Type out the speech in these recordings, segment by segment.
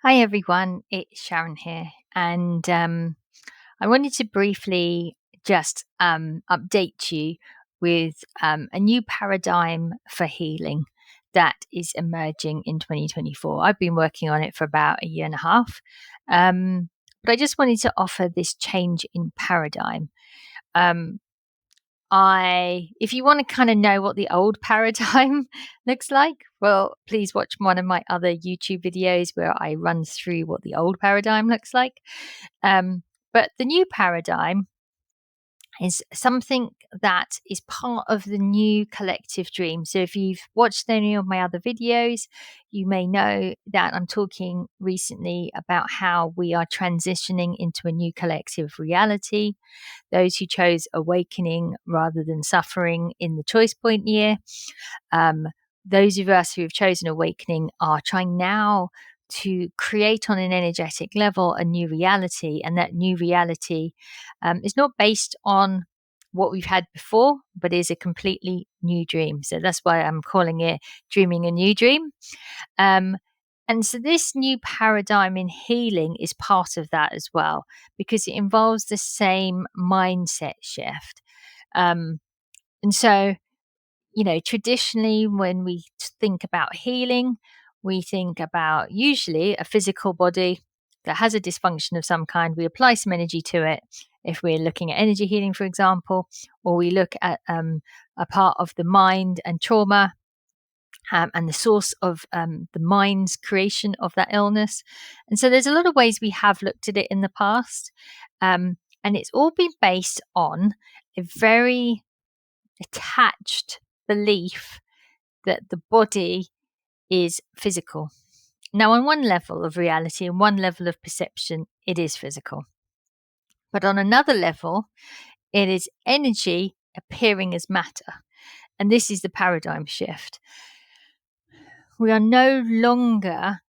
Hi everyone, it's Sharon here, and I wanted to briefly just update you with a new paradigm for healing that is emerging in 2024. I've been working on it for about a year and a half, but I just wanted to offer this change in paradigm. Um, if you want to kind of know what the old paradigm looks like, well, please watch one of my other YouTube videos where I run through what the old paradigm looks like. But the new paradigm is something that is part of the new collective dream. So if you've watched any of my other videos, you may know that I'm talking recently about how we are transitioning into a new collective reality. Those who chose awakening rather than suffering in the choice point year. Um, those of us who have chosen awakening are trying now to create on an energetic level a new reality. And that new reality is not based on what we've had before, but is a completely new dream. So that's why I'm calling it Dreaming a New Dream. Um, and so this new paradigm in healing is part of that as well, because it involves the same mindset shift. Um, and so, traditionally, when we think about healing, we think about usually a physical body that has a dysfunction of some kind. We apply some energy to it. If we're looking at energy healing, for example, or we look at a part of the mind and trauma, and the source of the mind's creation of that illness. And so there's a lot of ways we have looked at it in the past. And it's all been based on a very attached belief that the body is physical. Now, on one level of reality and one level of perception, it is physical. But on another level, it is energy appearing as matter. And this is the paradigm shift. We are no longer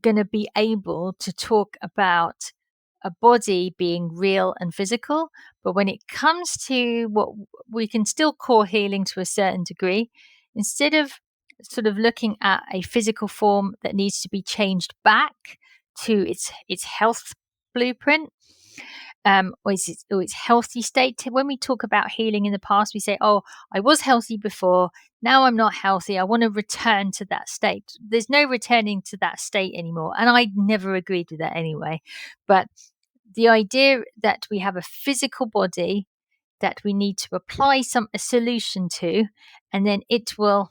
going to be able to talk about a body being real and physical. But when it comes to what we can still call healing to a certain degree, instead of sort of looking at a physical form that needs to be changed back to its health blueprint, or its healthy state. When we talk about healing in the past, we say, "Oh, I was healthy before. Now I'm not healthy. I want to return to that state." There's no returning to that state anymore, and I never agreed with that anyway. But the idea that we have a physical body that we need to apply a solution to, and then it will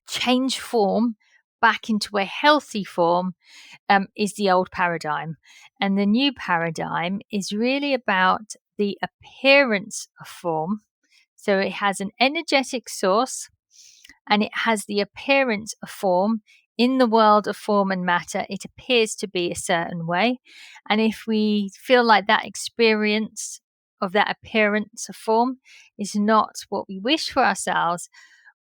change form back into a healthy form, is the old paradigm. And the new paradigm is really about the appearance of form. So it has an energetic source and it has the appearance of form. In the world of form and matter, it appears to be a certain way. And if we feel like that experience of that appearance of form is not what we wish for ourselves,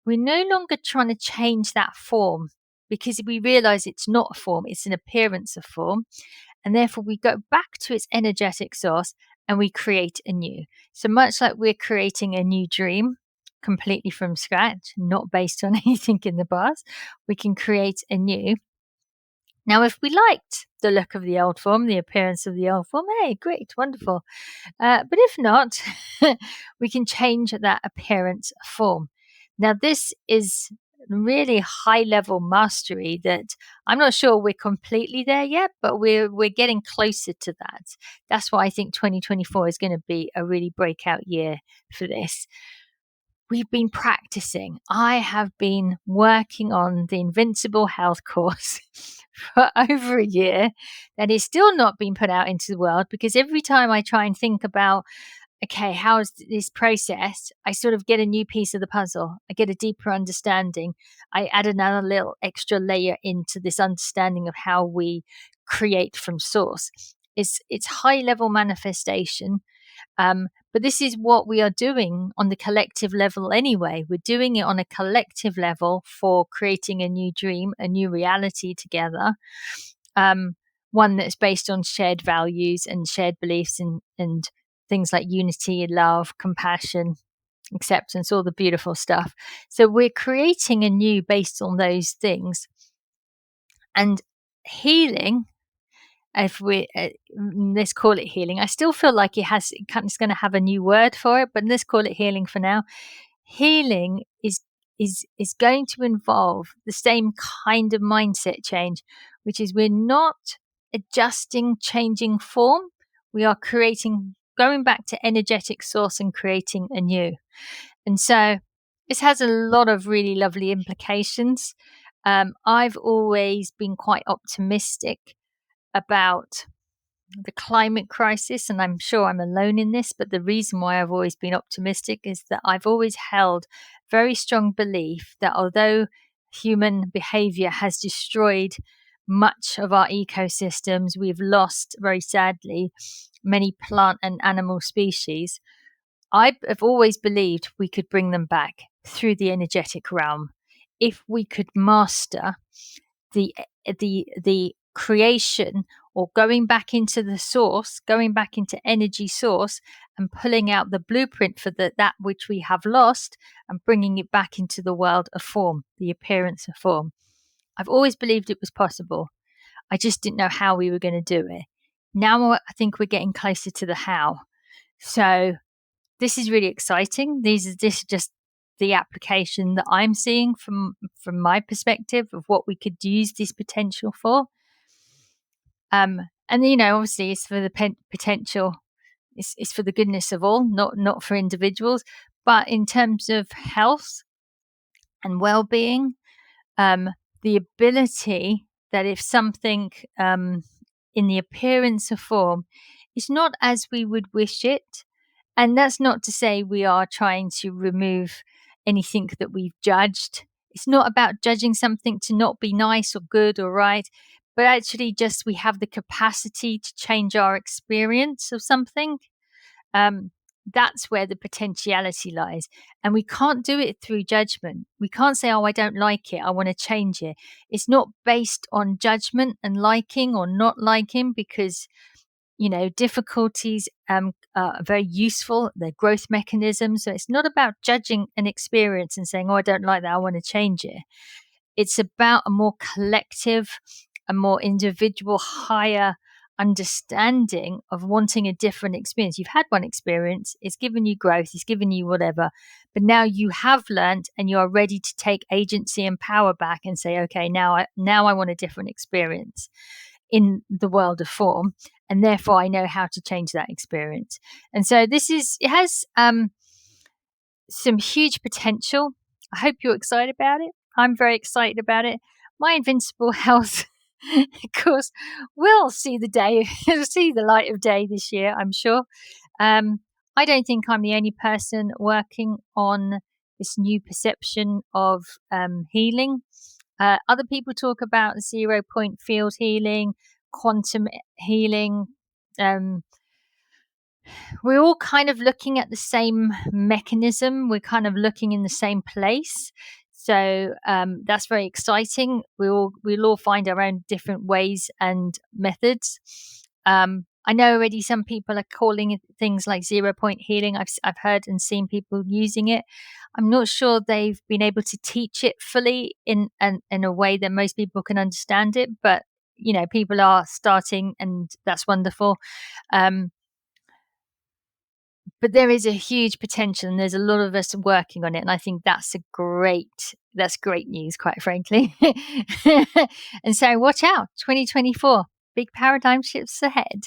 we're no longer trying to change that form because we realize it's not a form, it's an appearance of form. And therefore, we go back to its energetic source and we create a new. So much like we're creating a new dream completely from scratch, not based on anything in the past, we can create a new. Now, if we liked the look of the old form, the appearance of the old form, hey, great, wonderful. But if not, we can change that appearance form. Now, this is really high level mastery that I'm not sure we're completely there yet, but we're getting closer to that. That's why I think 2024 is going to be a really breakout year for this. We've been practicing. I have been working on the Invincible Health course for over a year. That is still not being put out into the world because every time I try and think about, okay, how is this process? I sort of get a new piece of the puzzle. I get a deeper understanding. I add another little extra layer into this understanding of how we create from source. It's high level manifestation. But this is what we are doing on the collective level anyway. We're doing it on a collective level for creating a new dream, a new reality together. One that's based on shared values and shared beliefs and things like unity, love, compassion, acceptance, all the beautiful stuff. So we're creating a new based on those things. And healing, if we let's call it healing. I still feel like it's going to have a new word for it, but let's call it healing for now. Healing is going to involve the same kind of mindset change, which is we're not adjusting, changing form. We are going back to energetic source and creating anew. And so this has a lot of really lovely implications. I've always been quite optimistic about the climate crisis, and I'm sure I'm alone in this, but the reason why I've always been optimistic is that I've always held very strong belief that although human behavior has destroyed much of our ecosystems, we've lost, very sadly, many plant and animal species. I have always believed we could bring them back through the energetic realm if we could master the creation, or going back into the source, going back into energy source and pulling out the blueprint for that which we have lost and bringing it back into the world of form, the appearance of form. I've always believed it was possible. I just didn't know how we were going to do it. Now I think we're getting closer to the how. So this is really exciting. This is just the application that I'm seeing from my perspective of what we could use this potential for. And obviously, it's for the potential. It's for the goodness of all, not for individuals, but in terms of health and well-being, the ability that if something in the appearance of form is not as we would wish it, and that's not to say we are trying to remove anything that we've judged. It's not about judging something to not be nice or good or right, but actually just we have the capacity to change our experience of something. That's where the potentiality lies. And we can't do it through judgment. We can't say, oh, I don't like it, I want to change it. It's not based on judgment and liking or not liking, because difficulties are very useful. They're growth mechanisms. So it's not about judging an experience and saying, oh, I don't like that, I want to change it. It's about a more collective, a more individual, higher understanding of wanting a different experience. You've had one experience, it's given you growth, it's given you whatever, but now you have learned and you are ready to take agency and power back and say, okay, now I want a different experience in the world of form, and therefore I know how to change that experience. And so it has some huge potential. I hope you're excited about it. I'm very excited about it. My invincible health, of course, will see the light of day this year, I'm sure. I don't think I'm the only person working on this new perception of healing. Other people talk about 0-point field healing, quantum healing. We're all kind of looking at the same mechanism. We're kind of looking in the same place. So that's very exciting. We'll all find our own different ways and methods. I know already some people are calling it things like 0-point healing. I've heard and seen people using it. I'm not sure they've been able to teach it fully in a way that most people can understand it, but people are starting, and that's wonderful. But there is a huge potential, and there's a lot of us working on it, and I think that's great news, quite frankly. And so watch out, 2024, big paradigm shifts ahead.